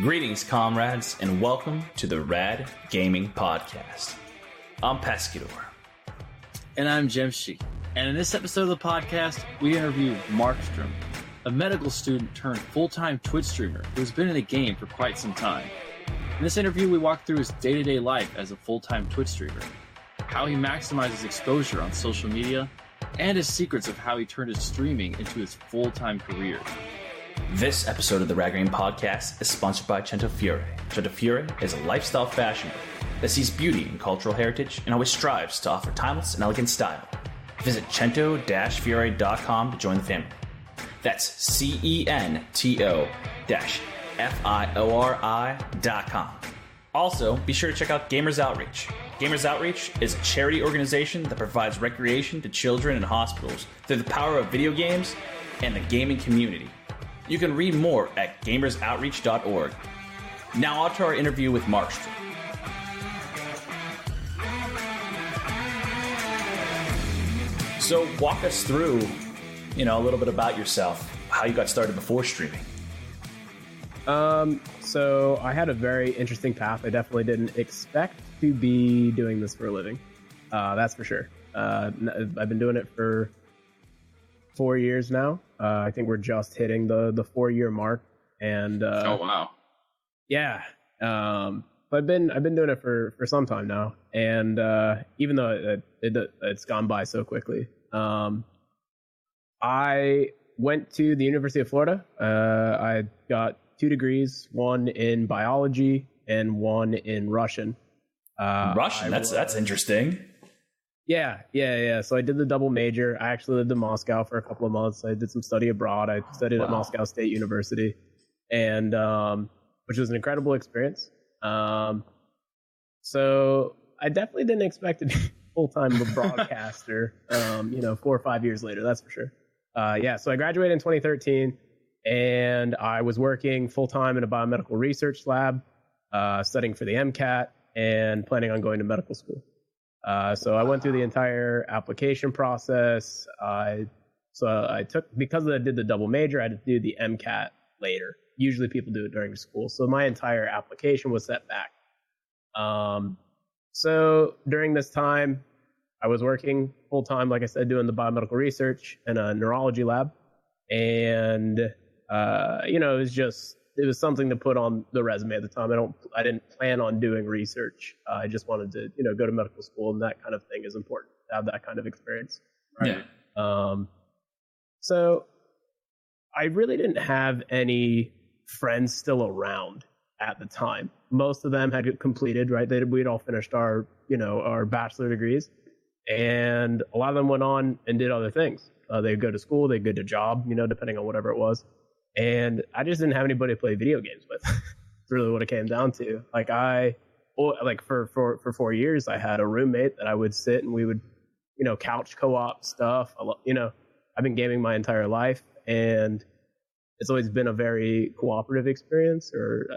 Greetings, comrades, and welcome to the Rad Gaming Podcast. I'm Pescador. And I'm Jemshi. And in this episode of the podcast, we interview Markstrom, a medical student turned full-time Twitch streamer who's been in the game for quite some time. In this interview, we walk through his day-to-day life as a full-time Twitch streamer, how he maximizes exposure on social media, and his secrets of how he turned his streaming into his full-time career. This episode of the Rad Gaming Podcast is sponsored by Cento Fiore. Cento Fiore is a lifestyle fashion brand that sees beauty in cultural heritage and always strives to offer timeless and elegant style. Visit cento-fiore.com to join the family. That's cento-fiori.com. Also, be sure to check out Gamers Outreach. Gamers Outreach is a charity organization that provides recreation to children in hospitals through the power of video games and the gaming community. You can read more at gamersoutreach.org. Now on to our interview with Markstrom. So walk us through, a little bit about yourself, how you got started before streaming. So I had a very interesting path. I definitely didn't expect to be doing this for a living. That's for sure. I've been doing it for 4 years now. I think we're just hitting the 4-year mark. And oh wow, yeah. I've been doing it for some time now, and even though it's gone by so quickly, I went to the University of Florida. I got 2 degrees, one in biology and one in Russian. Russian? That's interesting. Yeah. So I did the double major. I actually lived in Moscow for a couple of months. I did some study abroad. I studied at Moscow State University, and which was an incredible experience. So I definitely didn't expect to be full-time broadcaster, 4 or 5 years later, that's for sure. So I graduated in 2013, and I was working full-time in a biomedical research lab, studying for the MCAT and planning on going to medical school. So I went through the entire application process. Because I did the double major, I had to do the MCAT later. Usually people do it during school. So my entire application was set back. So during this time, I was working full time, like I said, doing the biomedical research in a neurology lab. And, it was something to put on the resume at the time. I didn't plan on doing research. I just wanted to, go to medical school, and that kind of thing is important to have that kind of experience. Right? Yeah. So I really didn't have any friends still around at the time. Most of them had completed, right? We'd all finished our bachelor degrees, and a lot of them went on and did other things. They'd go to school, they'd go to job, depending on whatever it was. And I just didn't have anybody to play video games with. That's really what it came down to. For 4 years, I had a roommate that I would sit and we would, couch co-op stuff. I've been gaming my entire life, and it's always been a very cooperative experience. You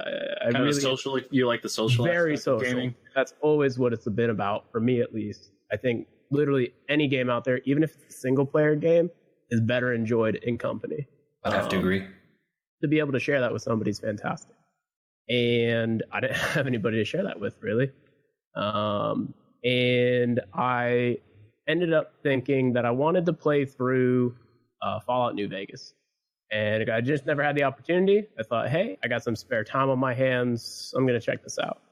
like the social very aspect of social gaming? That's always what it's been about for me, at least. I think literally any game out there, even if it's a single player game, is better enjoyed in company. I'd have to agree. To be able to share that with somebody is fantastic. And I didn't have anybody to share that with, really. And I ended up thinking that I wanted to play through Fallout New Vegas. And I just never had the opportunity. I thought, hey, I got some spare time on my hands. I'm going to check this out.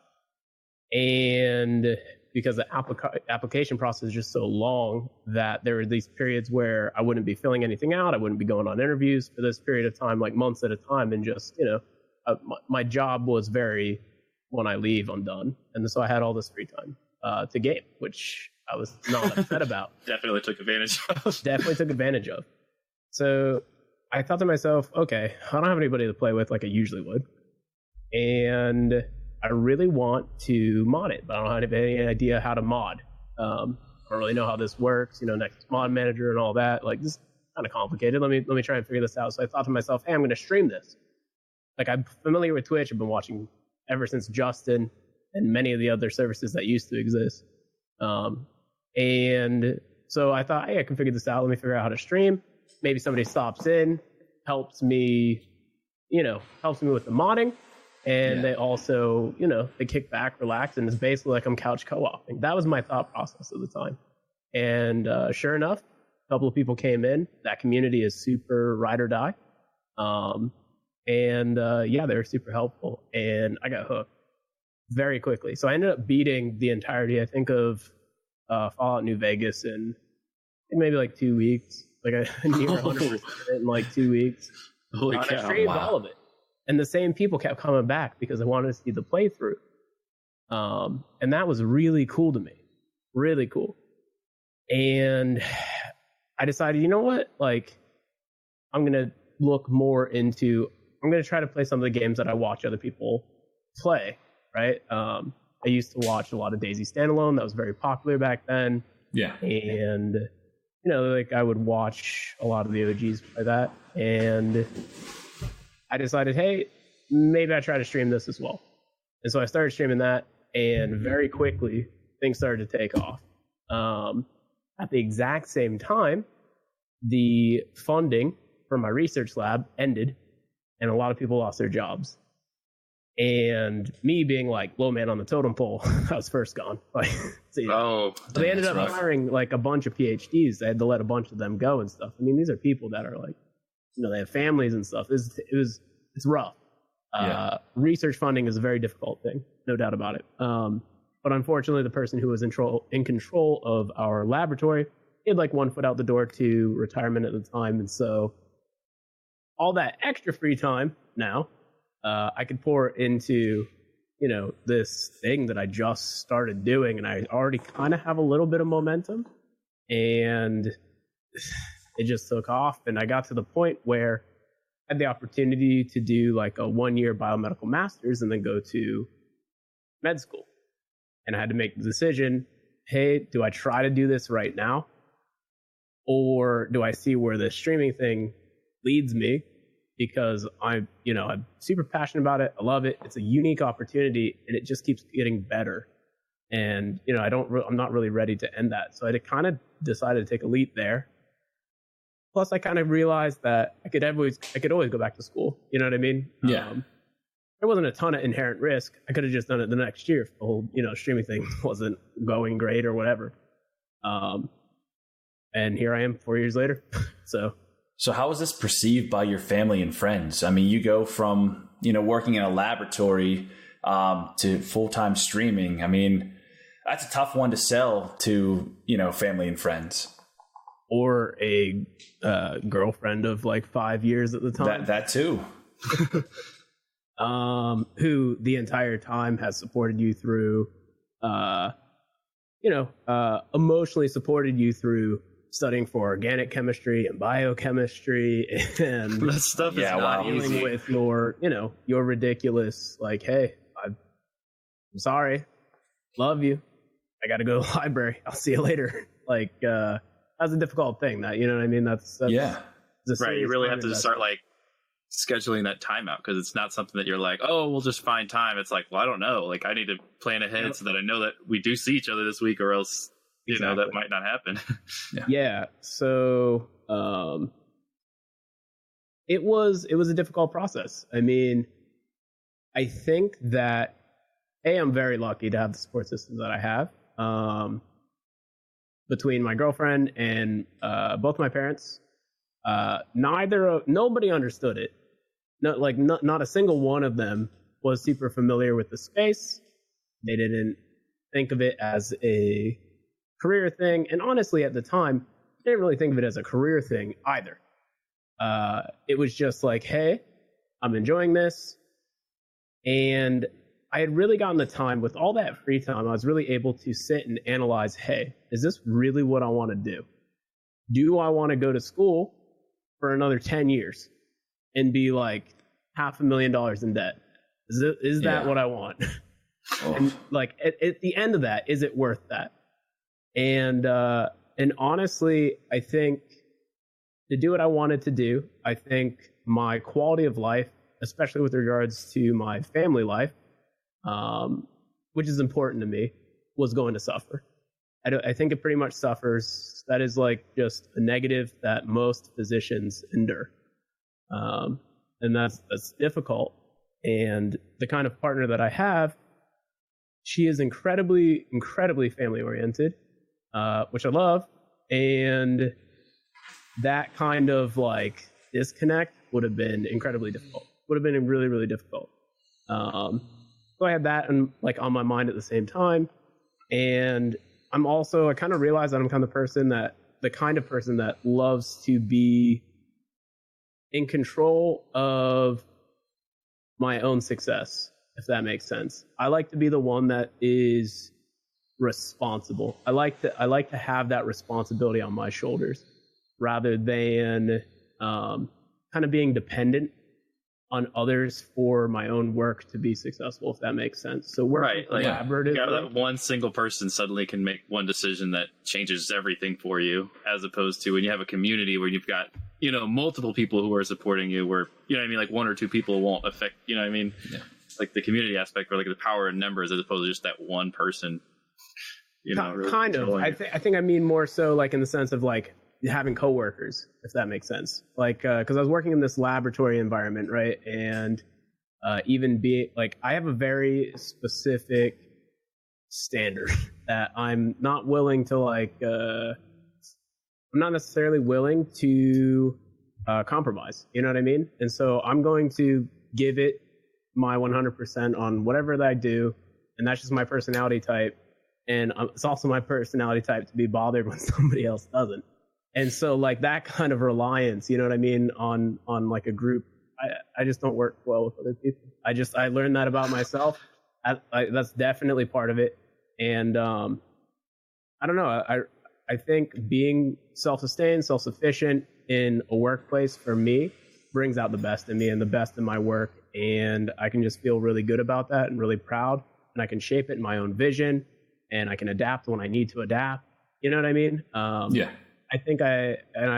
And because the application process is just so long that there were these periods where I wouldn't be filling anything out. I wouldn't be going on interviews for this period of time, like months at a time. And just, my job was very, when I leave, I'm done. And so I had all this free time to game, which I was not upset about. Definitely took advantage of. So I thought to myself, okay, I don't have anybody to play with like I usually would. And I really want to mod it, but I don't have any idea how to mod. I don't really know how this works, Nexus Mod Manager and all that. Like, this is kind of complicated. Let me try and figure this out. So I thought to myself, hey, I'm going to stream this. Like, I'm familiar with Twitch. I've been watching ever since Justin and many of the other services that used to exist. And so I thought, hey, I can figure this out. Let me figure out how to stream. Maybe somebody stops in, helps me with the modding. And they also, they kick back, relax, and it's basically like I'm couch co-oping. That was my thought process at the time. And sure enough, a couple of people came in. That community is super ride or die. They were super helpful. And I got hooked very quickly. So I ended up beating the entirety, I think, of Fallout New Vegas in maybe like 2 weeks. Like I near 100% in like 2 weeks. Holy cow. I streamed all of it. And the same people kept coming back because they wanted to see the playthrough. And that was really cool to me. Really cool. And I decided, you know what? Like, I'm going to I'm going to try to play some of the games that I watch other people play, right? I used to watch a lot of Daisy Standalone. That was very popular back then. Yeah. And, I would watch a lot of the OGs play that. And I decided, hey, maybe I try to stream this as well. And so I started streaming that, and very quickly, things started to take off. At the exact same time, the funding for my research lab ended, and a lot of people lost their jobs. And me being like low man on the totem pole, I was first gone. They ended up hiring like a bunch of PhDs. They had to let a bunch of them go and stuff. I mean, these are people that are like, they have families and stuff. It's rough. Research funding is a very difficult thing, no doubt about it. But unfortunately, the person who was in control of our laboratory, he had like 1 foot out the door to retirement at the time. And so all that extra free time now, I could pour into, this thing that I just started doing, and I already kind of have a little bit of momentum, and it just took off. And I got to the point where I had the opportunity to do like a 1-year biomedical master's and then go to med school. And I had to make the decision, hey, do I try to do this right now? Or do I see where the streaming thing leads me? Because I'm super passionate about it. I love it. It's a unique opportunity, and it just keeps getting better. And, I'm not really ready to end that. So I kind of decided to take a leap there. Plus, I kind of realized that I could always go back to school. You know what I mean? Yeah. There wasn't a ton of inherent risk. I could have just done it the next year if the whole, streaming thing wasn't going great or whatever. And here I am 4 years later. So how was this perceived by your family and friends? I mean, you go from, working in a laboratory to full-time streaming. I mean, that's a tough one to sell to, family and friends. Or a girlfriend of like 5 years at the time. That too. Who the entire time has supported you through, emotionally supported you through studying for organic chemistry and biochemistry, and that stuff is not dealing easy. with your ridiculous, like, hey, I'm sorry, love you, I got to go to the library, I'll see you later. Like, that's a difficult thing. That, you know what I mean? That's right. You really have to start like scheduling that time out, because it's not something that you're like, oh, we'll just find time. It's like, well, I don't know. Like, I need to plan ahead so that I know that we do see each other this week, or else that might not happen. Yeah. So it was a difficult process. I mean, I think that I'm very lucky to have the support system that I have. Between my girlfriend and both my parents, nobody understood it. Not a single one of them was super familiar with the space. They didn't think of it as a career thing, and honestly, at the time, I didn't really think of it as a career thing either. It was just like, hey, I'm enjoying this, and I had really gotten the time with all that free time. I was really able to sit and analyze, hey, is this really what I want to do? Do I want to go to school for another 10 years and be like $500,000 in debt? Is that what I want? Oh. And like at the end of that, is it worth that? And honestly, I think to do what I wanted to do, I think my quality of life, especially with regards to my family life, which is important to me, was going to suffer. I think it pretty much suffers. That is like just a negative that most physicians endure. And that's difficult. And the kind of partner that I have, she is incredibly, incredibly family oriented, which I love. And that kind of like disconnect would have been incredibly difficult. Would have been really, really difficult. So I had that and like on my mind at the same time. And I kind of realized that I'm the kind of person that loves to be in control of my own success, if that makes sense. I like to be the one that is responsible. I like to have that responsibility on my shoulders rather than kind of being dependent on others for my own work to be successful, if that makes sense. So we're collaborative. That one single person suddenly can make one decision that changes everything for you, as opposed to when you have a community where you've got, multiple people who are supporting you, where, like one or two people won't affect, like the community aspect, or like the power in numbers as opposed to just that one person, really kind of. I think I mean more so like in the sense of like having coworkers, if that makes sense. Like, because I was working in this laboratory environment, right? And I have a very specific standard that I'm not willing to I'm not necessarily willing to compromise. You know what I mean? And so I'm going to give it my 100% on whatever that I do, and that's just my personality type. And it's also my personality type to be bothered when somebody else doesn't. And so like that kind of reliance, you know what I mean, on like a group, I just don't work well with other people. I learned that about myself. That's definitely part of it. And I don't know. I think being self-sustained, self-sufficient in a workplace for me brings out the best in me and the best in my work. And I can just feel really good about that and really proud. And I can shape it in my own vision, and I can adapt when I need to adapt. You know what I mean? Yeah. I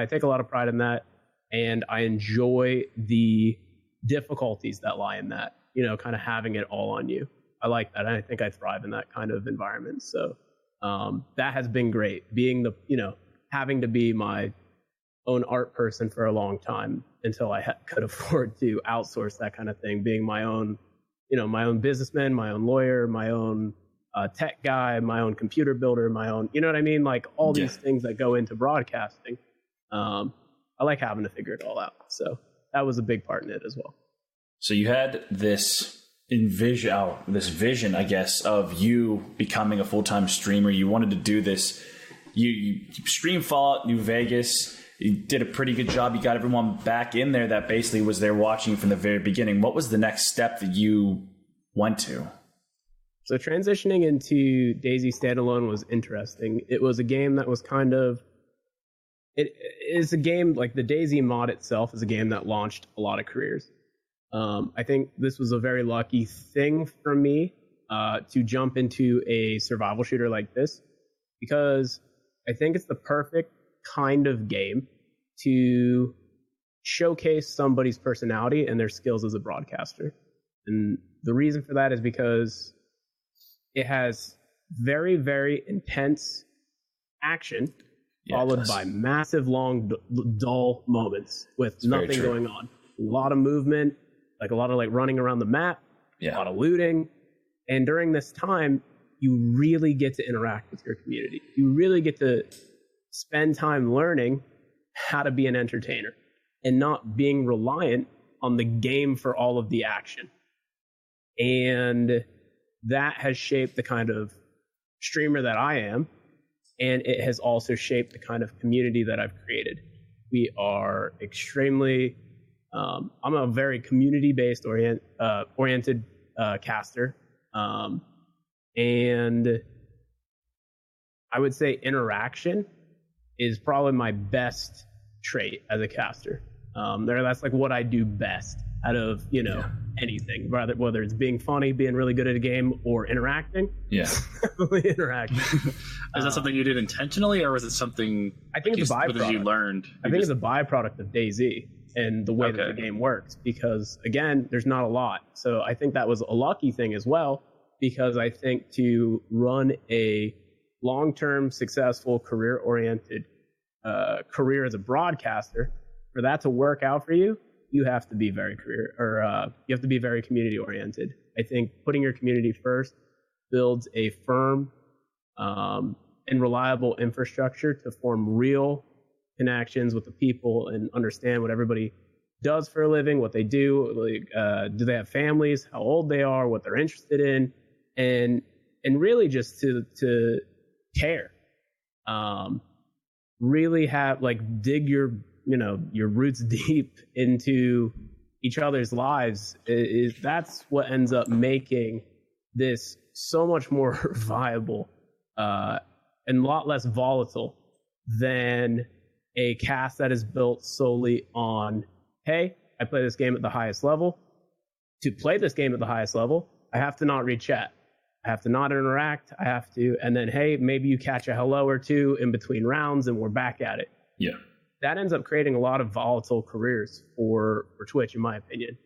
take a lot of pride in that, and I enjoy the difficulties that lie in that, kind of having it all on you. I like that. And I think I thrive in that kind of environment. So that has been great, being having to be my own art person for a long time until I could afford to outsource that kind of thing, being my own, my own businessman, my own lawyer, my own tech guy, my own computer builder, my own, you know what I mean? Like all these things that go into broadcasting. I like having to figure it all out. So that was a big part in it as well. So you had this vision, I guess, of you becoming a full-time streamer. You wanted to do this. You stream Fallout New Vegas. You did a pretty good job. You got everyone back in there that basically was there watching from the very beginning. What was the next step that you went to? So transitioning into DayZ Standalone was interesting. It was a game that was it is a game, like the DayZ mod itself is a game that launched a lot of careers. I think this was a very lucky thing for me to jump into a survival shooter like this, because I think it's the perfect kind of game to showcase somebody's personality and their skills as a broadcaster. And the reason for that is because it has very, very intense action followed by massive, long, dull moments with nothing going on. A lot of movement, like a lot of running around the map, a lot of looting. And during this time, you really get to interact with your community. You really get to spend time learning how to be an entertainer and not being reliant on the game for all of the action. And that has shaped the kind of streamer that I am, and it has also shaped the kind of community that I've created. We are extremely, I'm a very community-based oriented caster, and I would say interaction is probably my best trait as a caster. That's like what I do best out of, anything, whether it's being funny, being really good at a game, or interacting. Interacting. Is that something you did intentionally, or was it something I think it's a byproduct you learned? I think it's a byproduct of DayZ and the way that the game works, because again, there's not a lot. So I think that was a lucky thing as well, because I think to run a long-term, successful, career-oriented career as a broadcaster, for that to work out for you, you have to be very you have to be very community oriented. I think putting your community first builds a firm and reliable infrastructure to form real connections with the people and understand what everybody does for a living, what they do, like do they have families, how old they are, what they're interested in, and really just to care. Really have like dig your roots deep into each other's lives. That's what ends up making this so much more viable and a lot less volatile than a cast that is built solely on, hey, I play this game at the highest level. To play this game at the highest level, I have to not read chat. I have to not interact. I have to, and then, hey, maybe you catch a hello or two in between rounds and we're back at it. Yeah. That ends up creating a lot of volatile careers for Twitch, in my opinion.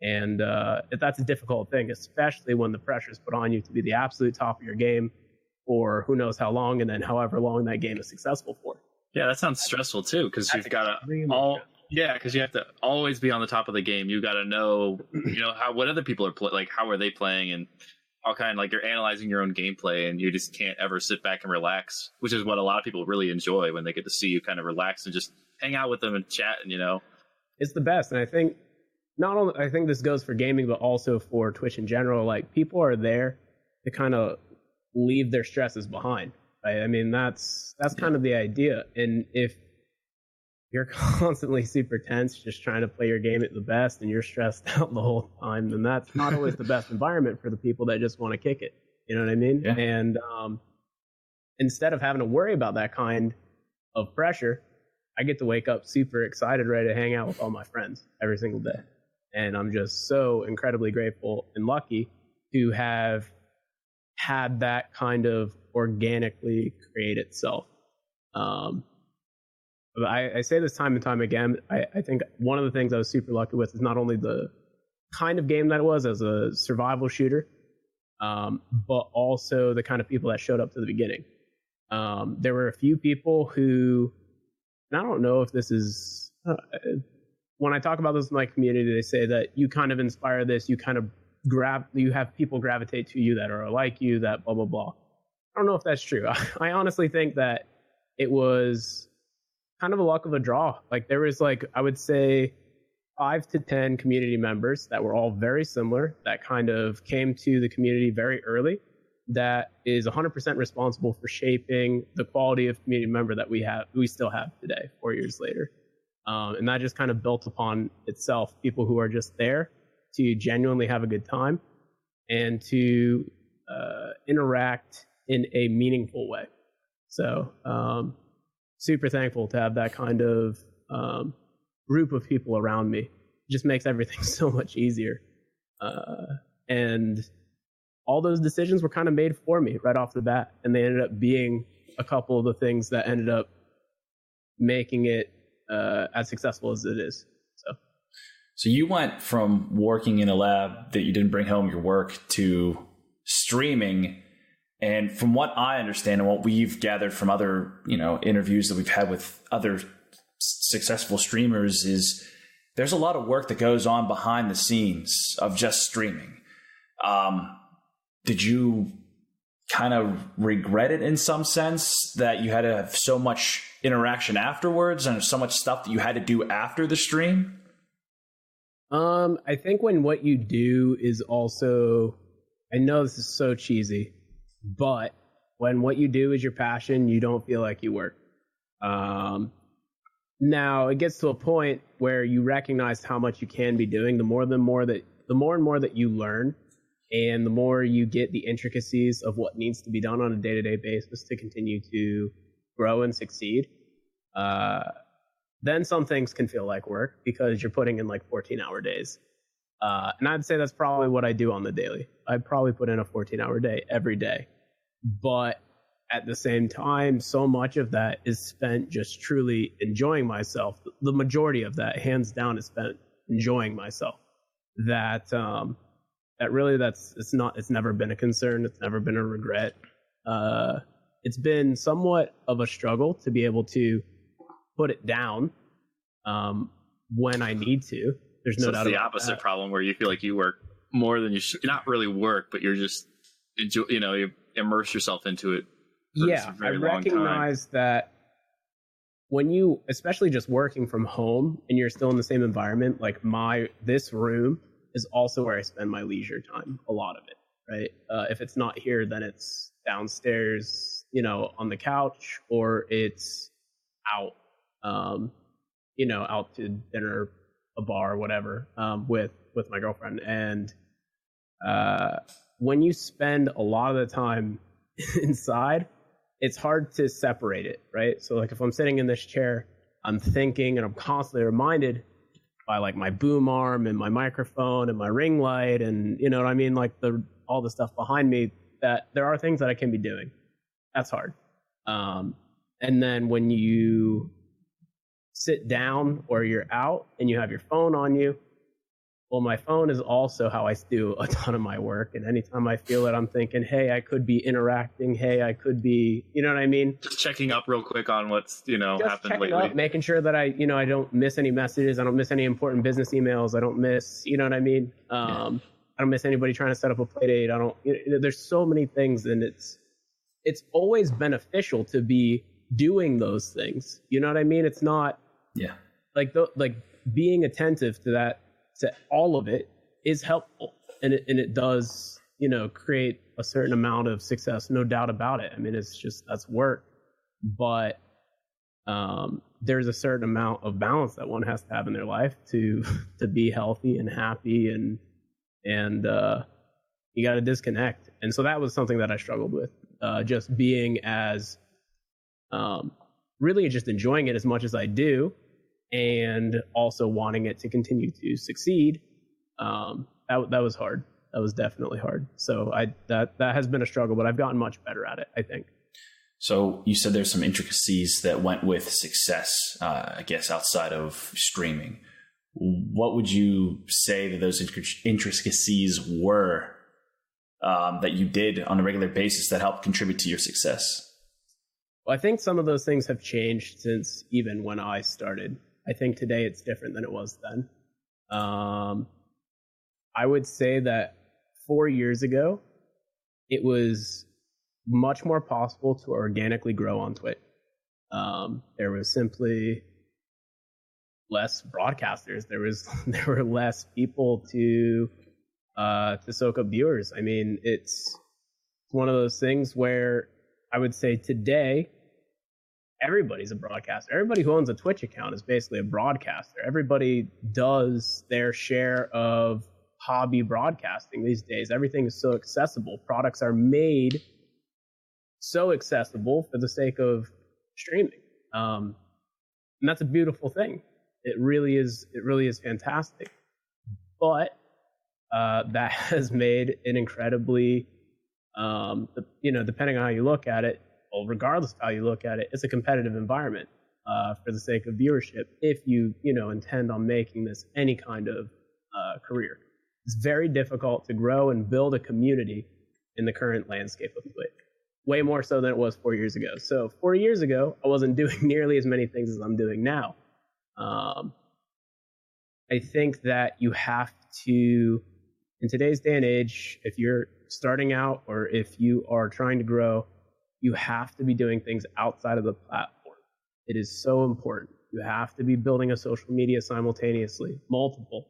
And that's a difficult thing, especially when the pressure is put on you to be the absolute top of your game for who knows how long, and then however long that game is successful for. Yeah, that sounds stressful too, because you've got to because you have to always be on the top of the game. You got to know, how what other people are like, how are they playing, and all kind of like you're analyzing your own gameplay, and you just can't ever sit back and relax, which is what a lot of people really enjoy when they get to see you kind of relax and just hang out with them and chat, and it's the best. And I think I think this goes for gaming, but also for Twitch in general. Like, people are there to kind of leave their stresses behind. Right? I mean, that's kind of the idea. And if you're constantly super tense, just trying to play your game at the best, and you're stressed out the whole time, then that's not always the best environment for the people that just want to kick it. You know what I mean? Yeah. And instead of having to worry about that kind of pressure, I get to wake up super excited, ready to hang out with all my friends every single day. And I'm just so incredibly grateful and lucky to have had that kind of organically create itself. I say this time and time again. I think one of the things I was super lucky with is not only the kind of game that it was as a survival shooter, but also the kind of people that showed up to the beginning. There were a few people who, and I don't know if this is, when I talk about this in my community, they say that you kind of inspire this, you kind of you have people gravitate to you that are like you, that blah, blah, blah. I don't know if that's true. I honestly think that it was kind of a luck of a draw. Like, there was I would say 5 to 10 community members that were all very similar, that kind of came to the community very early, that is 100% responsible for shaping the quality of community member that we still have today, 4 years later. And that just kind of built upon itself, people who are just there to genuinely have a good time and to interact in a meaningful way. So super thankful to have that kind of group of people around me. It just makes everything so much easier. And all those decisions were kind of made for me right off the bat, and they ended up being a couple of the things that ended up making it as successful as it is. So you went from working in a lab that you didn't bring home your work to streaming. And from what I understand and what we've gathered from other, interviews that we've had with other successful streamers, is there's a lot of work that goes on behind the scenes of just streaming. Did you kind of regret it in some sense that you had to have so much interaction afterwards and so much stuff that you had to do after the stream? I think when what you do is also, I know this is so cheesy, but when what you do is your passion, you don't feel like you work. Now it gets to a point where you recognize how much you can be doing. The more and more that you learn, and the more you get the intricacies of what needs to be done on a day-to-day basis to continue to grow and succeed, then some things can feel like work because you're putting in 14-hour days. And I'd say that's probably what I do on the daily. I'd probably put in a 14-hour day every day. But at the same time, so much of that is spent just truly enjoying myself. The majority of that, hands down, is spent enjoying myself. It's never been a concern. It's never been a regret. It's been somewhat of a struggle to be able to put it down when I need to. There's no doubt. It's the opposite problem where you feel like you work more than you should. Not really work, but you're just enjoy, you immerse yourself into it. Yeah, I recognize that when you, especially just working from home and you're still in the same environment, like this room is also where I spend my leisure time, a lot of it, right? If it's not here, then it's downstairs, on the couch, or it's out, out to dinner, a bar, whatever, with my girlfriend. And when you spend a lot of the time inside, it's hard to separate it, right? So like if I'm sitting in this chair, I'm thinking and I'm constantly reminded by like my boom arm and my microphone and my ring light and what I mean, like all the stuff behind me, that there are things that I can be doing. That's hard. And then when you sit down or you're out and you have your phone on you, well, my phone is also how I do a ton of my work. And anytime I feel it, I'm thinking, hey, I could be interacting. Hey, I could be, you know what I mean? Just checking up real quick on what's, just happened lately. Up, making sure that I don't miss any messages. I don't miss any important business emails. I don't miss, you know what I mean? I don't miss anybody trying to set up a play date. There's so many things, and it's always beneficial to be doing those things. You know what I mean? It's not like being attentive to that, to all of it is helpful, and it does, create a certain amount of success, no doubt about it. I mean, it's just, that's work, but there's a certain amount of balance that one has to have in their life to be healthy and happy, and you got to disconnect. And so that was something that I struggled with, just being as really just enjoying it as much as I do, and also wanting it to continue to succeed. That was hard. That was definitely hard. So that has been a struggle, but I've gotten much better at it, I think. So you said there's some intricacies that went with success, I guess, outside of streaming. What would you say that those intricacies were that you did on a regular basis that helped contribute to your success? Well, I think some of those things have changed since even when I started. I think today it's different than it was then. I would say that 4 years ago, it was much more possible to organically grow on Twitch. There was simply less broadcasters. There were less people to soak up viewers. I mean, it's one of those things where I would say today, everybody's a broadcaster. Everybody who owns a Twitch account is basically a broadcaster. Everybody does their share of hobby broadcasting these days. Everything is so accessible. Products are made so accessible for the sake of streaming. And that's a beautiful thing. It really is fantastic. But that has made an incredibly, depending on how you look at it, well, regardless of how you look at it, it's a competitive environment for the sake of viewership. If you intend on making this any kind of career, it's very difficult to grow and build a community in the current landscape of Twitch. Way more so than it was 4 years ago. So 4 years ago, I wasn't doing nearly as many things as I'm doing now. I think that you have to, in today's day and age, if you're starting out or if you are trying to grow, you have to be doing things outside of the platform. It is so important. You have to be building a social media simultaneously, multiple,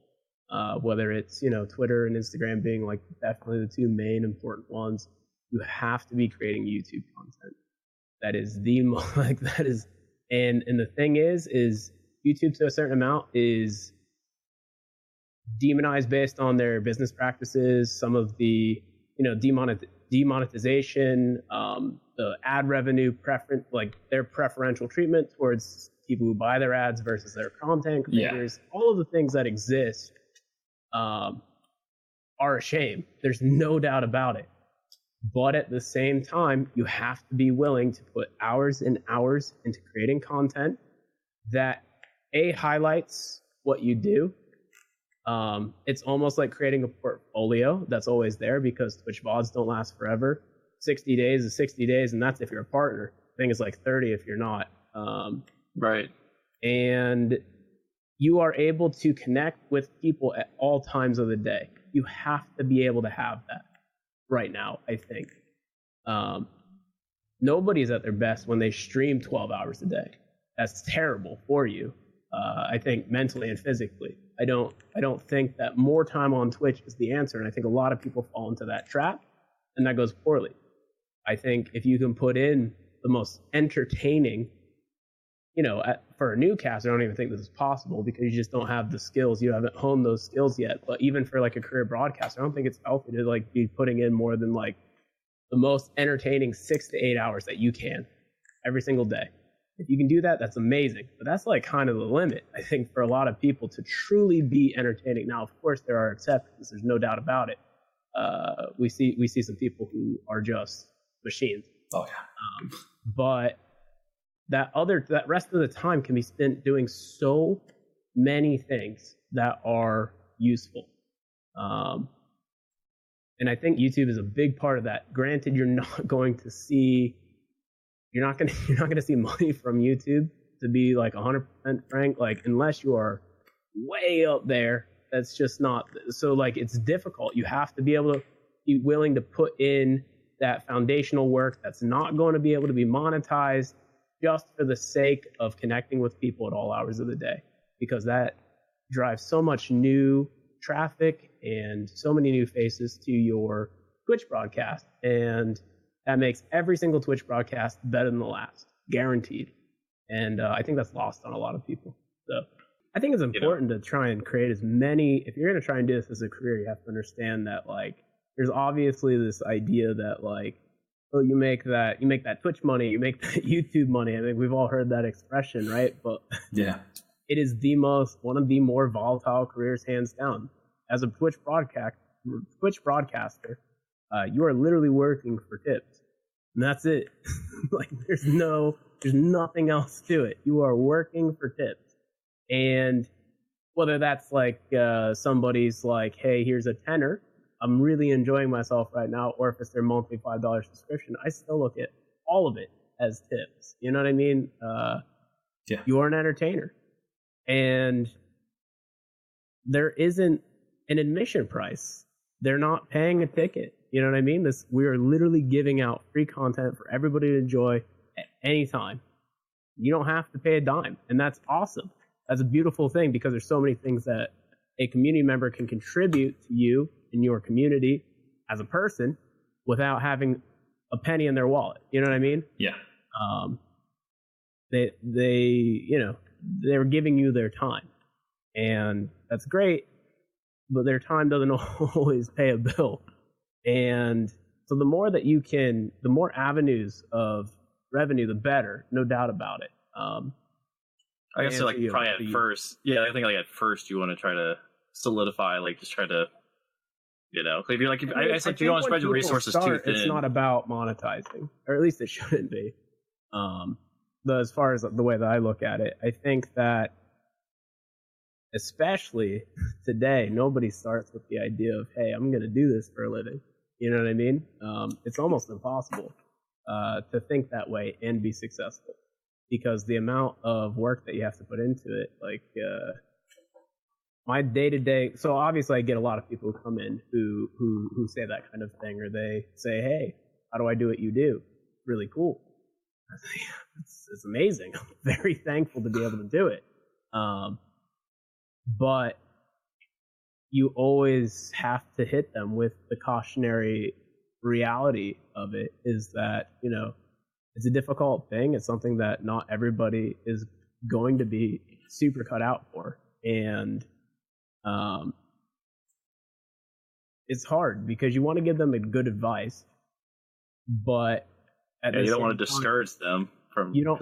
whether it's, Twitter and Instagram being like definitely the two main important ones. You have to be creating YouTube content. That is and the thing is YouTube to a certain amount is demonized based on their business practices, some of the, demonetization, the ad revenue preference, like their preferential treatment towards people who buy their ads versus their content creators. Yeah. All of the things that exist are a shame. There's no doubt about it. But at the same time, you have to be willing to put hours and hours into creating content that highlights what you do. It's almost like creating a portfolio that's always there, because Twitch VODs don't last forever. 60 days is 60 days, and that's if you're a partner. I think it's like 30 if you're not. Right. And you are able to connect with people at all times of the day. You have to be able to have that right now, I think. Nobody's at their best when they stream 12 hours a day. That's terrible for you, I think, mentally and physically. I don't think that more time on Twitch is the answer, and I think a lot of people fall into that trap, and that goes poorly. I think if you can put in the most entertaining, for a newcaster, I don't even think this is possible because you just don't have the skills. You haven't honed those skills yet. But even for like a career broadcaster, I don't think it's healthy to like be putting in more than like the most entertaining 6 to 8 hours that you can every single day. If you can do that, that's amazing. But that's like kind of the limit, I think, for a lot of people to truly be entertaining. Now, of course, there are exceptions. There's no doubt about it. We see some people who are just machines. Oh yeah. But that rest of the time can be spent doing so many things that are useful. And I think YouTube is a big part of that. Granted, you're not going to see money from YouTube, to be like 100% frank, like unless you are way up there. That's just not so. Like, it's difficult. You have to be able to be willing to put in that foundational work that's not going to be able to be monetized just for the sake of connecting with people at all hours of the day, because that drives so much new traffic and so many new faces to your Twitch broadcast, and that makes every single Twitch broadcast better than the last, guaranteed. And I think that's lost on a lot of people. So I think it's important to try and create as many. If you're going to try and do this as a career, you have to understand that like there's obviously this idea that like, oh, you make that Twitch money, you make that YouTube money. I think we've all heard that expression, right? But yeah, it is one of the more volatile careers, hands down. As a Twitch broadcaster, you are literally working for tips, and that's it. Like, there's nothing else to it. You are working for tips, and whether that's like somebody's like, hey, here's a tenner, I'm really enjoying myself right now, or if it's their monthly $5 subscription, I still look at all of it as tips. You know what I mean? Yeah. You're an entertainer, and there isn't an admission price. They're not paying a ticket. You know what I mean? We are literally giving out free content for everybody to enjoy at any time. You don't have to pay a dime, and that's awesome. That's a beautiful thing, because there's so many things that a community member can contribute to you in your community as a person without having a penny in their wallet. You know what I mean? Yeah. They're giving you their time, and that's great, but their time doesn't always pay a bill. And so the more avenues of revenue, the better, no doubt about it. I guess like probably at first, yeah, I think like at first you want to try to solidify, like just try to, if you're like, I guess like you don't want to spread your resources too thin. It's not about monetizing, or at least it shouldn't be. But as far as the way that I look at it, I think that especially today, nobody starts with the idea of, hey, I'm going to do this for a living. You know what I mean? It's almost impossible to think that way and be successful, because the amount of work that you have to put into it, like my day-to-day. So obviously I get a lot of people who come in who say that kind of thing, or they say, hey, how do I do what you do? Really cool. It's amazing. I'm very thankful to be able to do it. But you always have to hit them with the cautionary reality of it, is that, it's a difficult thing. It's something that not everybody is going to be super cut out for. And it's hard because you want to give them a good advice, but you don't want to discourage them from. You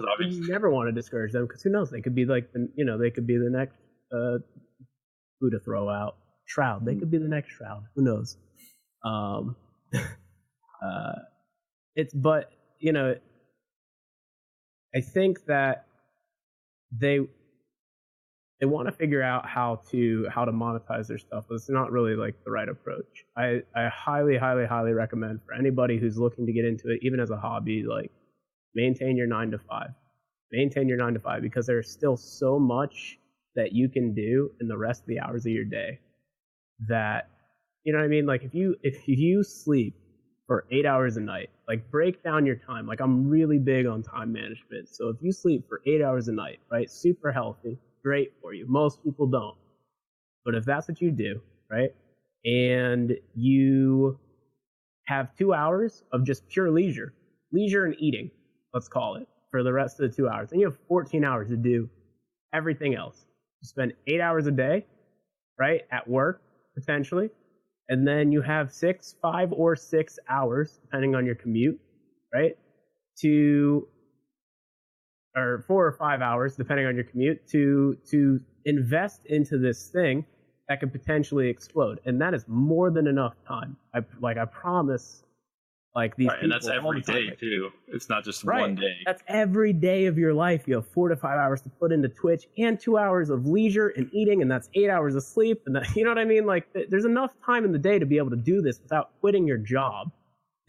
never want to discourage them, because who knows? They could be like they could be the next who to throw out. Shroud. They could be the next Shroud. Who knows? I think that they want to figure out how to monetize their stuff, but it's not really like the right approach. I highly, highly, highly recommend for anybody who's looking to get into it, even as a hobby, like maintain your 9 to 5. Maintain your 9 to 5, because there's still so much that you can do in the rest of the hours of your day that, you know what I mean? Like if you sleep for 8 hours a night, like break down your time. Like I'm really big on time management. So if you sleep for 8 hours a night, right? Super healthy, great for you. Most people don't. But if that's what you do, right? And you have 2 hours of just pure leisure and eating, let's call it, for the rest of the 2 hours. And you have 14 hours to do everything else. You spend 8 hours a day, right? At work, potentially. And then you have 5 or 6 hours, depending on your commute, right? Or 4 or 5 hours, depending on your commute, to invest into this thing that could potentially explode. And that is more than enough time. I promise, like these people. And that's every day, too. It's not just one day. That's every day of your life. You have 4 to 5 hours to put into Twitch and 2 hours of leisure and eating, and that's 8 hours of sleep. And that, you know what I mean? Like, there's enough time in the day to be able to do this without quitting your job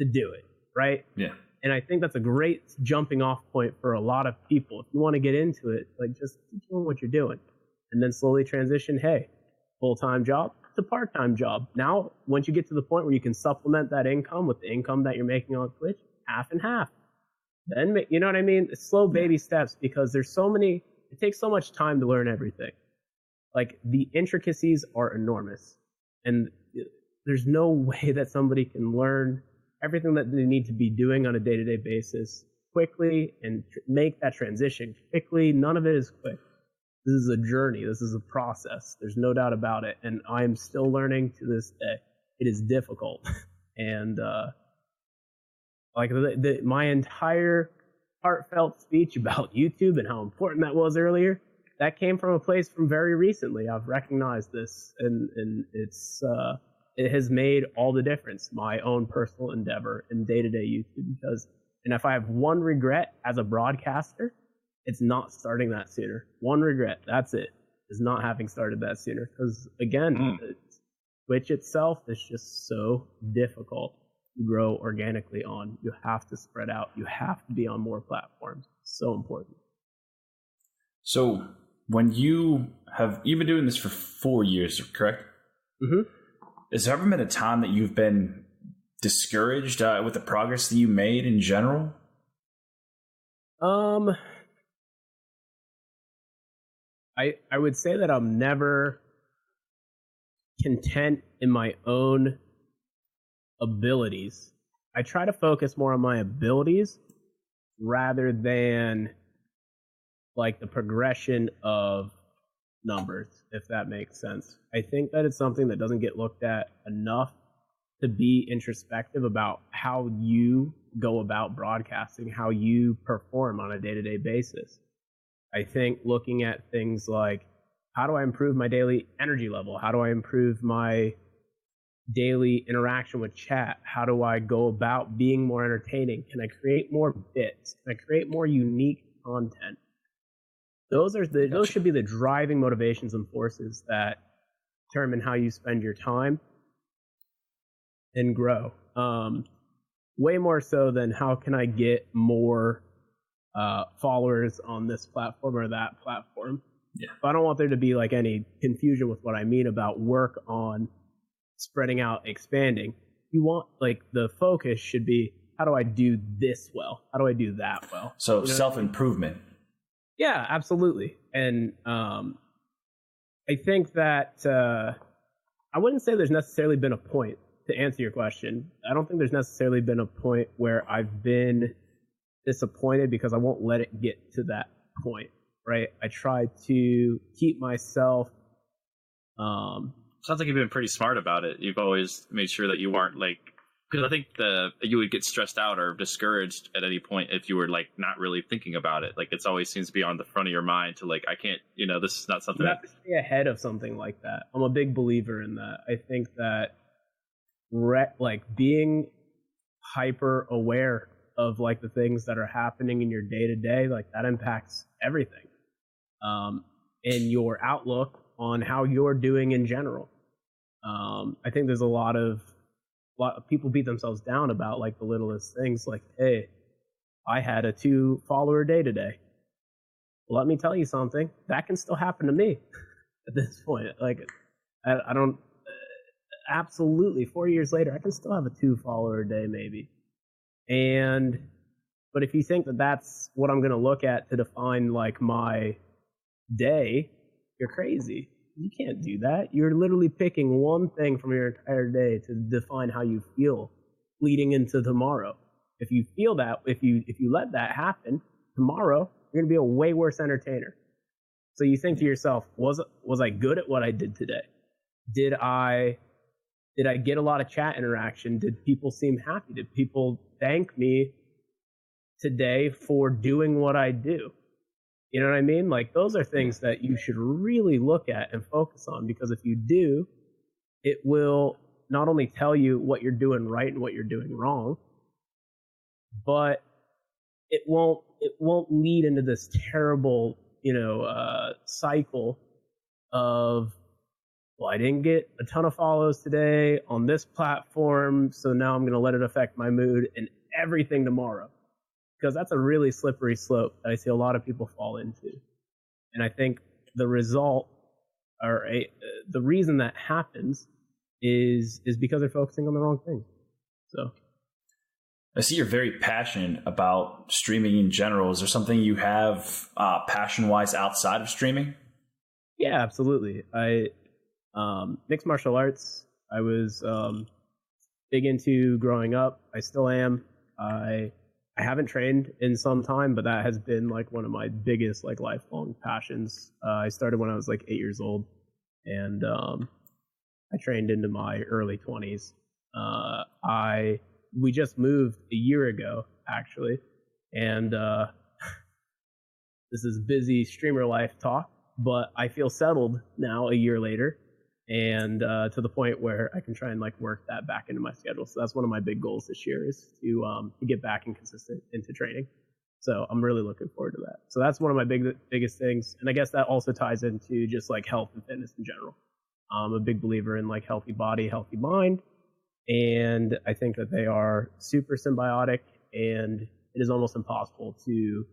to do it, right? Yeah. And I think that's a great jumping off point for a lot of people. If you want to get into it, like just keep doing what you're doing and then slowly transition, hey, full-time job to part-time job. Now, once you get to the point where you can supplement that income with the income that you're making on Twitch, half and half. Then, you know what I mean? It's slow baby steps because it takes so much time to learn everything. Like the intricacies are enormous and there's no way that somebody can learn everything that they need to be doing on a day-to-day basis quickly and make that transition quickly. None of it is quick. This is a journey. This is a process. There's no doubt about it. And I'm still learning to this day. It is difficult. And my entire heartfelt speech about YouTube and how important that was earlier, that came from a place from very recently. I've recognized this and it has made all the difference, my own personal endeavor in day-to-day YouTube. And if I have one regret as a broadcaster, it's not starting that sooner. One regret, that's it, is not having started that sooner. Because again, Twitch itself is just so difficult to grow organically on. You have to spread out. You have to be on more platforms. So important. So when you've been doing this for 4 years, correct? Mm-hmm. Has there ever been a time that you've been discouraged with the progress that you made in general? I would say that I'm never content in my own abilities. I try to focus more on my abilities rather than like the progression of numbers, if that makes sense. I think that it's something that doesn't get looked at enough to be introspective about how you go about broadcasting, how you perform on a day-to-day basis. I think looking at things like, how do I improve my daily energy level? How do I improve my daily interaction with chat? How do I go about being more entertaining? Can I create more bits? Can I create more unique content? Those should be the driving motivations and forces that determine how you spend your time and grow. Way more so than how can I get more followers on this platform or that platform. Yeah. But I don't want there to be like any confusion with what I mean about work on spreading out, expanding. You want like the focus should be, how do I do this well? How do I do that well? So self-improvement. Yeah, absolutely. And I think that I wouldn't say there's necessarily been a point to answer your question. I don't think there's necessarily been a point where I've been disappointed because I won't let it get to that point, right? I try to keep myself. Sounds like you've been pretty smart about it. You've always made sure that you aren't like, because I think you would get stressed out or discouraged at any point if you were like not really thinking about it. Like it always seems to be on the front of your mind to like, I can't, this is not something. You have to stay ahead of something like that. I'm a big believer in that. I think that like being hyper aware of like the things that are happening in your day to day, like that impacts everything, and your outlook on how you're doing in general. I think there's a lot of people beat themselves down about like the littlest things, like, hey, I had a 2-follower day today. Well, let me tell you something, that can still happen to me. at this point. Like, I don't. Absolutely, 4 years later, I can still have a 2 follower a day, maybe. But if you think that that's what I'm going to look at to define like my day, you're crazy. You can't do that. You're literally picking one thing from your entire day to define how you feel leading into tomorrow. If you feel that, if you let that happen, tomorrow you're going to be a way worse entertainer. So you think to yourself, was I good at what I did today? Did I get a lot of chat interaction? Did people seem happy? Did people thank me today for doing what I do? You know what I mean? Like, those are things that you should really look at and focus on, because if you do, it will not only tell you what you're doing right and what you're doing wrong, but it won't lead into this terrible, cycle of, well, I didn't get a ton of follows today on this platform, so now I'm going to let it affect my mood and everything tomorrow. Because that's a really slippery slope that I see a lot of people fall into. And I think the result, or the reason that happens is because they're focusing on the wrong thing. So I see you're very passionate about streaming in general. Is there something you have passion-wise outside of streaming? Yeah, absolutely. I mixed martial arts. I was big into growing up. I still am. I haven't trained in some time, but that has been like one of my biggest like lifelong passions. I started when I was like 8 years old, and I trained into my early 20s. We just moved a year ago, actually, and this is busy streamer life talk, but I feel settled now a year later, and to the point where I can try and like work that back into my schedule. So that's one of my big goals this year, is to get back and consistent into training. So I'm really looking forward to that. So that's one of my biggest things, and I guess that also ties into just like health and fitness in general. I'm a big believer in like healthy body, healthy mind, and I think that they are super symbiotic, and it is almost impossible to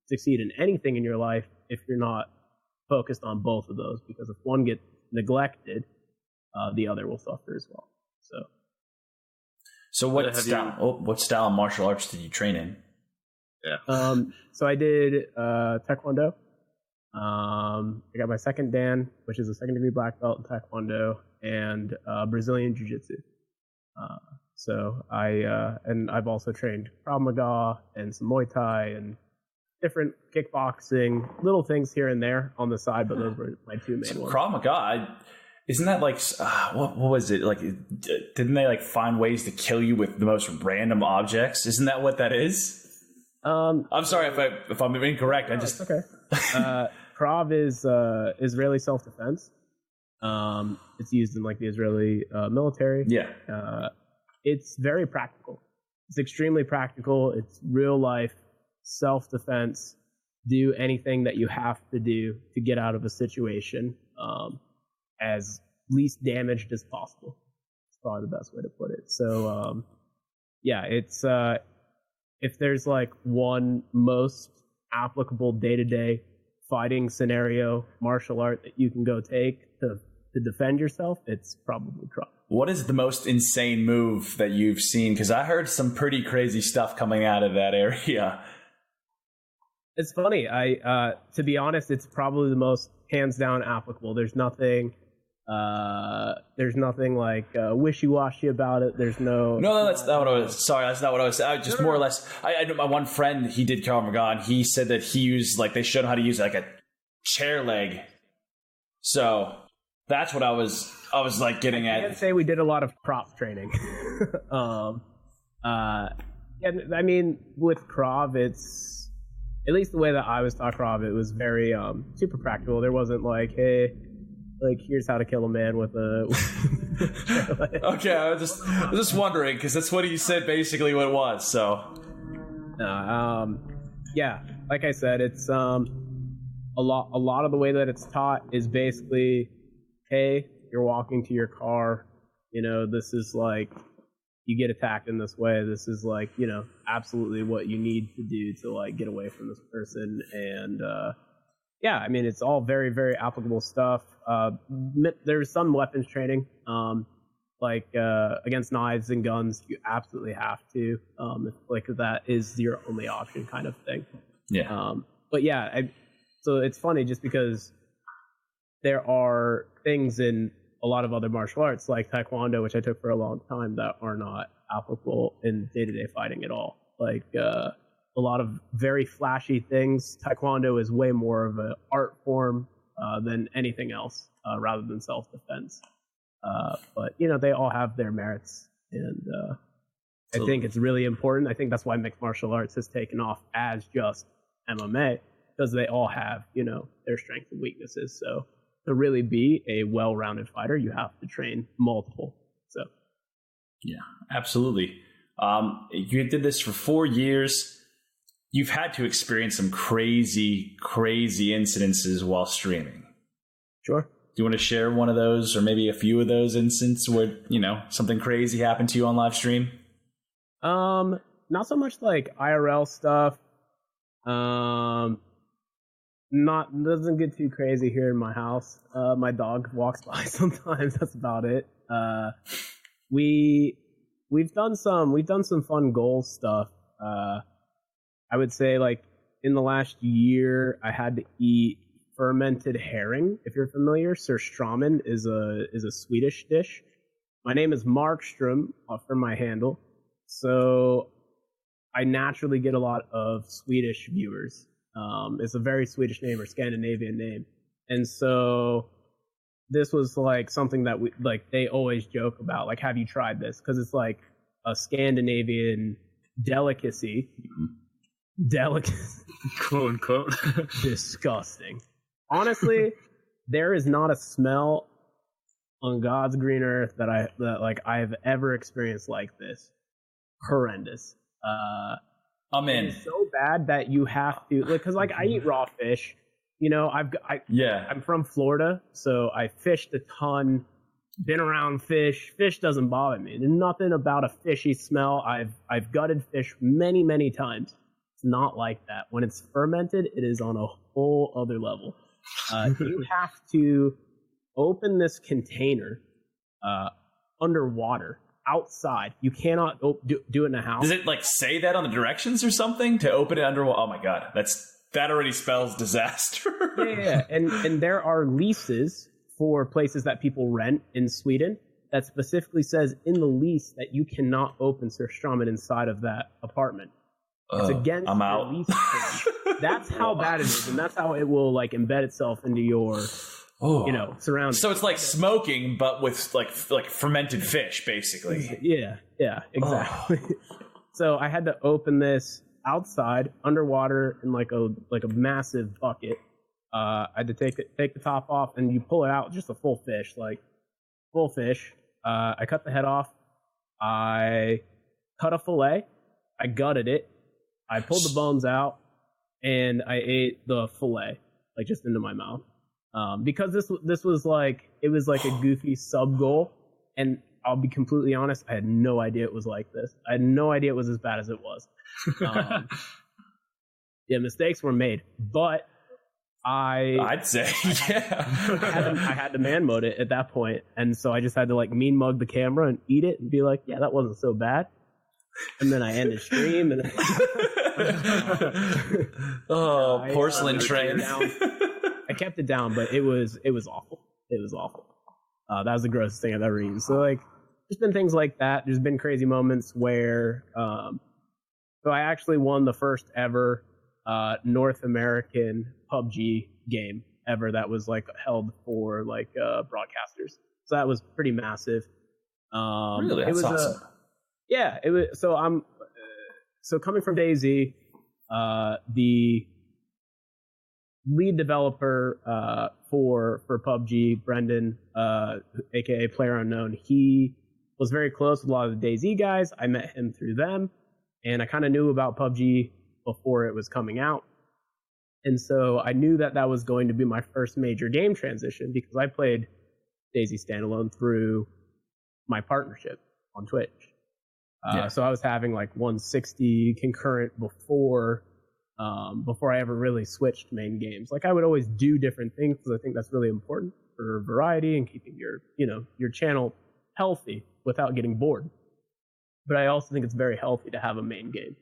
succeed in anything in your life if you're not focused on both of those, because if one gets neglected, the other will suffer as well. So what style of martial arts did you train in? Yeah. So I did Taekwondo. I got my second Dan, which is a second degree black belt in Taekwondo, and Brazilian Jiu-Jitsu. So I've also trained Krav Maga and some Muay Thai and different kickboxing, little things here and there on the side, but those were my two main ones. Krav Maga, isn't that like, what was it? Like, didn't they like find ways to kill you with the most random objects? Isn't that what that is? I'm sorry if I'm incorrect. I just... Okay. Krav is Israeli self-defense. It's used in like the Israeli military. Yeah. It's very practical. It's extremely practical. It's real life self-defense. Do anything that you have to do to get out of a situation as least damaged as possible. It's probably the best way to put it. So, it's if there's like one most applicable day-to-day fighting scenario martial art that you can go take to defend yourself, it's probably Krav. What is the most insane move that you've seen? Because I heard some pretty crazy stuff coming out of that area. It's funny. To be honest, it's probably the most hands down applicable. There's nothing like wishy-washy about it. There's no. No, that's not what I was. Sorry, that's not what I was. I just more or less. I know my one friend. He did Krav Maga, and he said that he used they showed him how to use like a chair leg. So that's what I was like getting at. I'd say we did a lot of prop training. I mean, with Krav, it's. At least the way that I was taught Krav, it was very super practical. There wasn't like, hey, like here's how to kill a man with a. Okay, I was just wondering because that's what he said. Basically, what it was. So. Yeah, like I said, it's a lot of the way that it's taught is basically, hey, you're walking to your car. This is like. You get attacked in this way. This is like, absolutely what you need to do to like get away from this person. And I mean, it's all very, very applicable stuff. There's some weapons training, against knives and guns. You absolutely have to, if that is your only option, kind of thing. Yeah. But yeah, so it's funny just because there are things in a lot of other martial arts like Taekwondo, which I took for a long time, that are not applicable in day-to-day fighting at all. Like a lot of very flashy things. Taekwondo is way more of an art form than anything else, rather than self-defense. But they all have their merits, and I think it's really important. I think that's why mixed martial arts has taken off as just MMA, because they all have their strengths and weaknesses. So to really be a well-rounded fighter, you have to train multiple. So yeah, absolutely. You did this for 4 years. You've had to experience some crazy incidences while streaming. Sure. Do you want to share one of those, or maybe a few of those instances where something crazy happened to you on live stream? Not so much like IRL stuff. Doesn't get too crazy here in my house. My dog walks by sometimes. That's about it. We've done some fun goal stuff. I would say, like, in the last year, I had to eat fermented herring. If you're familiar, surströmming is a Swedish dish. My name is Markstrom for my handle, so I naturally get a lot of Swedish viewers. It's a very Swedish name or Scandinavian name, and so this was like something that they always joke about, like, have you tried this? Because it's like a Scandinavian delicacy. Quote unquote. Disgusting. Honestly, there is not a smell on God's green earth that I've ever experienced like this. Horrendous. I'm in. It's so bad that you have to, because I eat raw fish. I'm from Florida, so I fished a ton. Been around fish. Fish doesn't bother me. There's nothing about a fishy smell. I've gutted fish many times. It's not like that. When it's fermented, it is on a whole other level. You have to open this container underwater, outside. You cannot do it in a house. Does it say that on the directions or something to open it underwater? Oh my god, that already spells disaster. Yeah. And there are leases for places that people rent in Sweden that specifically says in the lease that you cannot open surströmming inside of that apartment. It's against your lease terms. That's how bad it is, and that's how it will embed itself into your surroundings. So it's like smoking, but with like fermented fish, basically. Yeah, exactly. So I had to open this outside, underwater, in like a massive bucket. I had to take the top off, and you pull it out, just a full fish. I cut the head off. I cut a fillet. I gutted it. I pulled the bones out, and I ate the fillet, just into my mouth. Because this was it was like a goofy sub goal, and I'll be completely honest, I had no idea it was like this. I had no idea it was as bad as it was. Yeah, mistakes were made, but I'd say, yeah. I had to man mode it at that point, and so I just had to mean mug the camera and eat it and be like, yeah, that wasn't so bad. And then I ended stream, and porcelain train. I kept it down, but it was awful. It was awful. That was the grossest thing I've ever eaten. So there's been things like that. There's been crazy moments where so I actually won the first ever North American PUBG game ever that was held for broadcasters. So that was pretty massive. Really, that's awesome. Yeah, it was. So so coming from DayZ, the lead developer for PUBG, Brendan, aka PlayerUnknown, he was very close with a lot of the DayZ guys. I met him through them, and I kind of knew about PUBG before it was coming out. And so I knew that was going to be my first major game transition, because I played DayZ standalone through my partnership on Twitch. So I was having 160 concurrent before I ever really switched main games. I would always do different things because I think that's really important. for variety and keeping your channel healthy without getting bored. But I also think it's very healthy to have a main game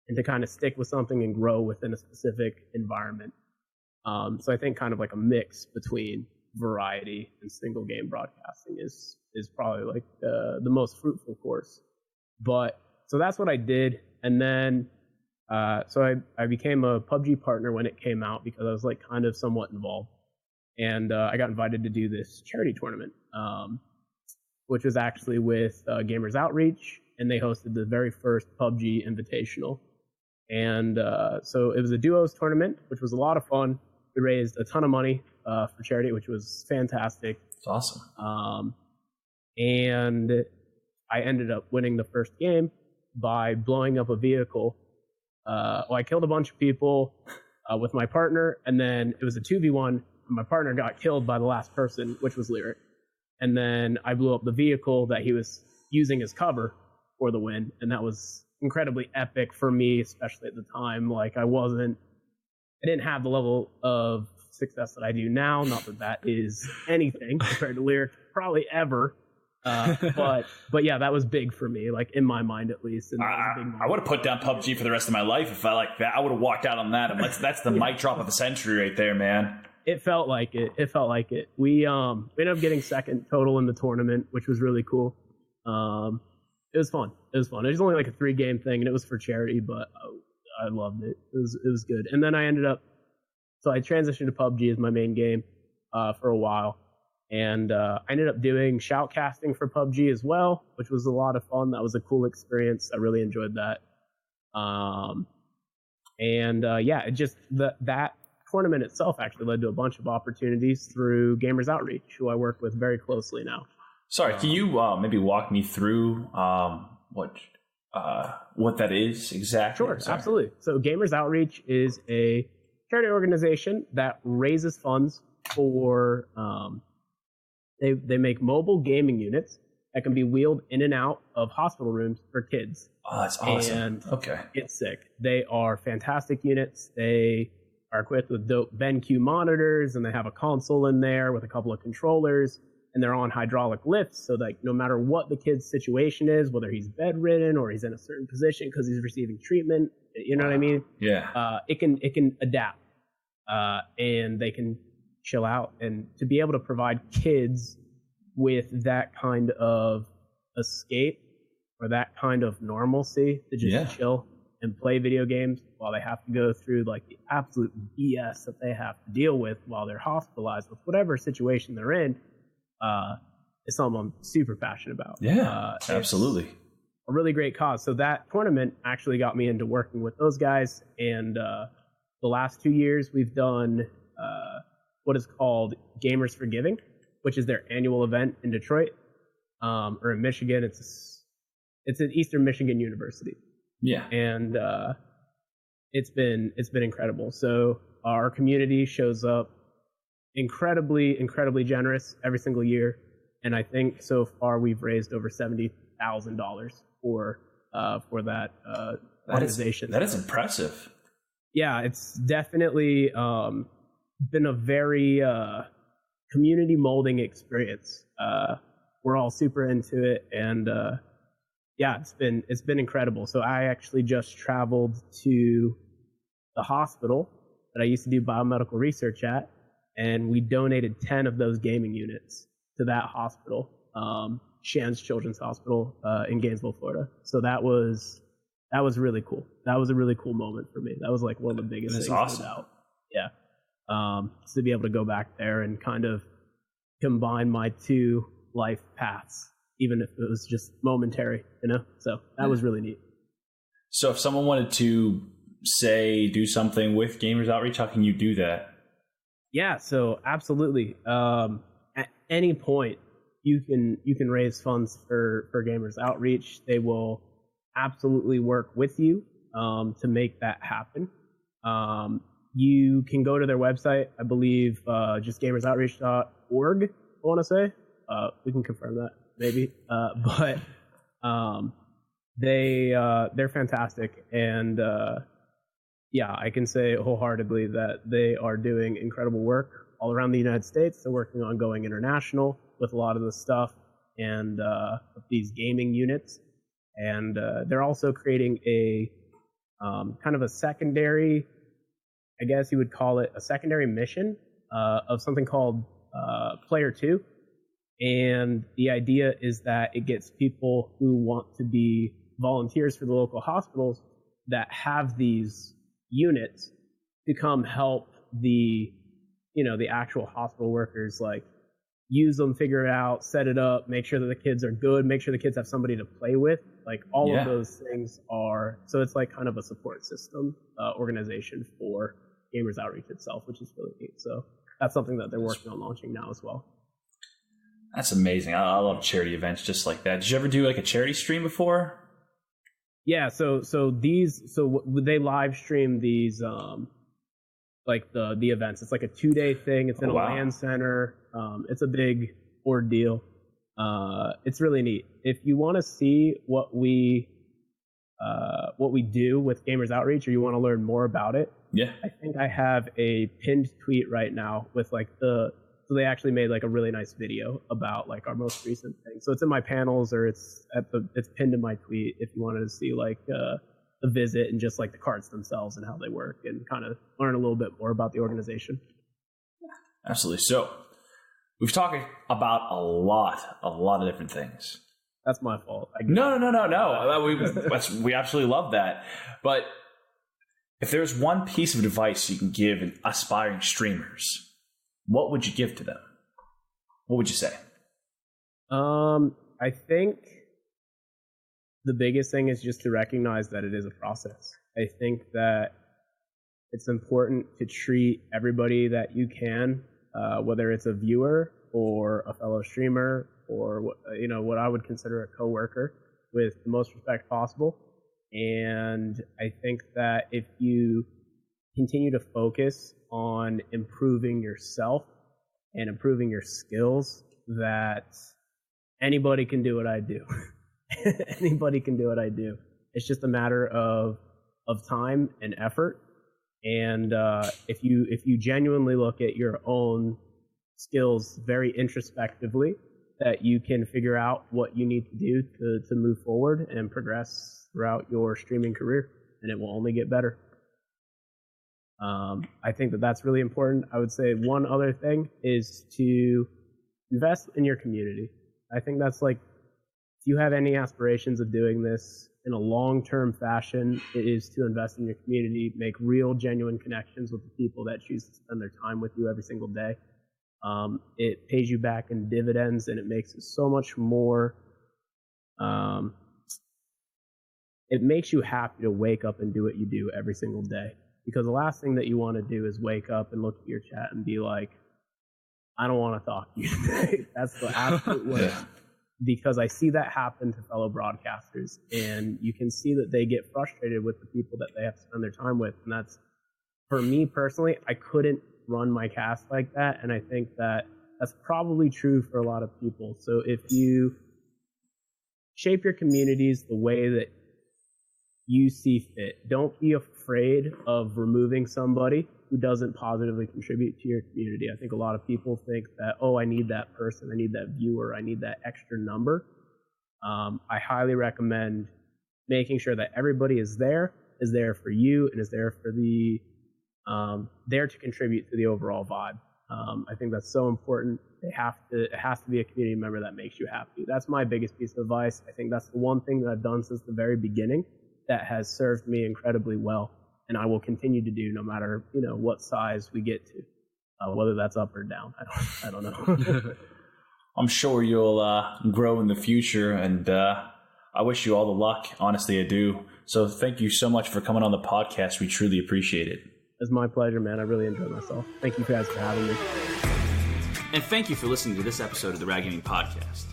and to kind of stick with something and grow within a specific environment. So I think kind of like a mix between variety and single game broadcasting is probably like the most fruitful course. But so that's what I did. And then so I became a PUBG partner when it came out because I was like kind of somewhat involved. And I got invited to do this charity tournament, which was actually with Gamers Outreach, and they hosted the very first PUBG Invitational. And so it was a duos tournament, which was a lot of fun. We raised a ton of money for charity, which was fantastic. It's awesome. And I ended up winning the first game by blowing up a vehicle. I killed a bunch of people with my partner, and then it was a 2v1, and my partner got killed by the last person, which was Lyric. And then I blew up the vehicle that he was using as cover for the win, and that was incredibly epic for me, especially at the time. Like I didn't have the level of success that I do now. Not that that is anything compared to Lyric probably ever. But yeah, that was big for me, like in my mind at least. And I would have put down PUBG for the rest of my life if I like that. I would have walked out on that. And that's the mic drop of the century right there, man. It felt like it. We ended up getting second total in the tournament, which was really cool. It was fun. It was only like a 3-game thing, and it was for charity, but I loved it. It was good. And then I transitioned to PUBG as my main game for a while. And I ended up doing shoutcasting for PUBG as well, which was a lot of fun. That was a cool experience. I really enjoyed that. That tournament itself actually led to a bunch of opportunities through Gamers Outreach, who I work with very closely now. Sorry, can you maybe walk me through what that is exactly? Sure, absolutely. So Gamers Outreach is a charity organization that raises funds for they make mobile gaming units that can be wheeled in and out of hospital rooms for kids. Oh, that's awesome. And okay. It's sick. They are fantastic units. They are equipped with dope BenQ monitors, and they have a console in there with a couple of controllers, and they're on hydraulic lifts, so that no matter what the kid's situation is, whether he's bedridden or he's in a certain position because he's receiving treatment, you know what I mean? Yeah. It can adapt, and they can chill out. And to be able to provide kids with that kind of escape or that kind of normalcy to just chill and play video games while they have to go through like the absolute BS that they have to deal with while they're hospitalized with whatever situation they're in, is something I'm super passionate about. Yeah, absolutely. A really great cause. So that tournament actually got me into working with those guys. And the last 2 years we've done what is called Gamers for Giving, which is their annual event in Detroit, or in Michigan. It's at Eastern Michigan University. Yeah. And it's been incredible. So our community shows up incredibly generous every single year. And I think so far we've raised over $70,000 for that organization. That is impressive. Yeah, it's definitely been a very community molding experience. We're all super into it, and it's been incredible. So I actually just traveled to the hospital that I used to do biomedical research at, and we donated 10 of those gaming units to that hospital, Shands Children's Hospital in Gainesville, Florida. So that was really cool. That was a really cool moment for me. That was like one of the biggest things. Awesome. Out. Yeah. To be able to go back there and kind of combine my two life paths, even if it was just momentary, So that was really neat. So if someone wanted to do something with Gamers Outreach, how can you do that? Yeah, so absolutely. At any point, you can raise funds for Gamers Outreach. They will absolutely work with you to make that happen. You can go to their website, I believe, just gamersoutreach.org, I want to say. We can confirm that, maybe. But they're fantastic. And I can say wholeheartedly that they are doing incredible work all around the United States. They're working on going international with a lot of the stuff and these gaming units. And they're also creating a kind of a secondary, I guess you would call it a secondary mission of something called Player 2. And the idea is that it gets people who want to be volunteers for the local hospitals that have these units to come help the actual hospital workers, like use them, figure it out, set it up, make sure that the kids are good, make sure the kids have somebody to play with. Like all of those things are, so it's like kind of a support system organization for Gamers Outreach itself, which is really neat. So that's something that they're working on launching now as well. That's amazing. I love charity events just like that. Did you ever do like a charity stream before? Yeah, so they live stream these like the events. It's like a 2-day thing. It's in a LAN center. It's a big ordeal. It's really neat. If you want to see what we do with Gamers Outreach, or you want to learn more about it, I think I have a pinned tweet right now with like so they actually made like a really nice video about like our most recent thing. So it's in my panels, or it's pinned in my tweet if you wanted to see like the visit and just like the cards themselves and how they work and kind of learn a little bit more about the organization. Absolutely. So we've talked about a lot of different things. That's my fault. No. We absolutely love that. But if there's one piece of advice you can give aspiring streamers, what would you give to them? What would you say? I think the biggest thing is just to recognize that it is a process. I think that it's important to treat everybody that you can, whether it's a viewer or a fellow streamer or what I would consider a coworker, with the most respect possible. And I think that if you continue to focus on improving yourself and improving your skills, that anybody can do what I do. Anybody can do what I do. It's just a matter of time and effort. And if you genuinely look at your own skills very introspectively, that you can figure out what you need to do to move forward and progress throughout your streaming career, and it will only get better. I think that that's really important. I would say one other thing is to invest in your community. I think that's like, if you have any aspirations of doing this in a long-term fashion, it is to invest in your community, make real, genuine connections with the people that choose to spend their time with you every single day. It pays you back in dividends, and it makes it so much more, it makes you happy to wake up and do what you do every single day. Because the last thing that you want to do is wake up and look at your chat and be like, I don't want to talk to you today. That's the absolute worst. Because I see that happen to fellow broadcasters, and you can see that they get frustrated with the people that they have to spend their time with. And that's, for me personally, I couldn't run my cast like that. And I think that that's probably true for a lot of people. So if you shape your communities the way that you see fit, don't be afraid of removing somebody who doesn't positively contribute to your community. I think a lot of people think that, I need that person, I need that viewer, I need that extra number. I highly recommend making sure that everybody is there for you, and is there for there to contribute to the overall vibe. I think that's so important. It has to be a community member that makes you happy. That's my biggest piece of advice. I think that's the one thing that I've done since the very beginning that has served me incredibly well, and I will continue to do no matter what size we get to, whether that's up or down. I don't know. I'm sure you'll grow in the future, and I wish you all the luck. Honestly, I do. So thank you so much for coming on the podcast. We truly appreciate it. It's my pleasure, man. I really enjoyed myself. Thank you guys for having me. And thank you for listening to this episode of the Rad Gaming Podcast.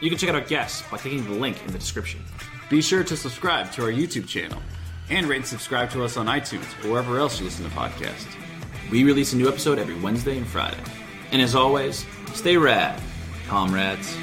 You can check out our guests by clicking the link in the description. Be sure to subscribe to our YouTube channel and rate and subscribe to us on iTunes or wherever else you listen to podcasts. We release a new episode every Wednesday and Friday. And as always, stay rad, comrades.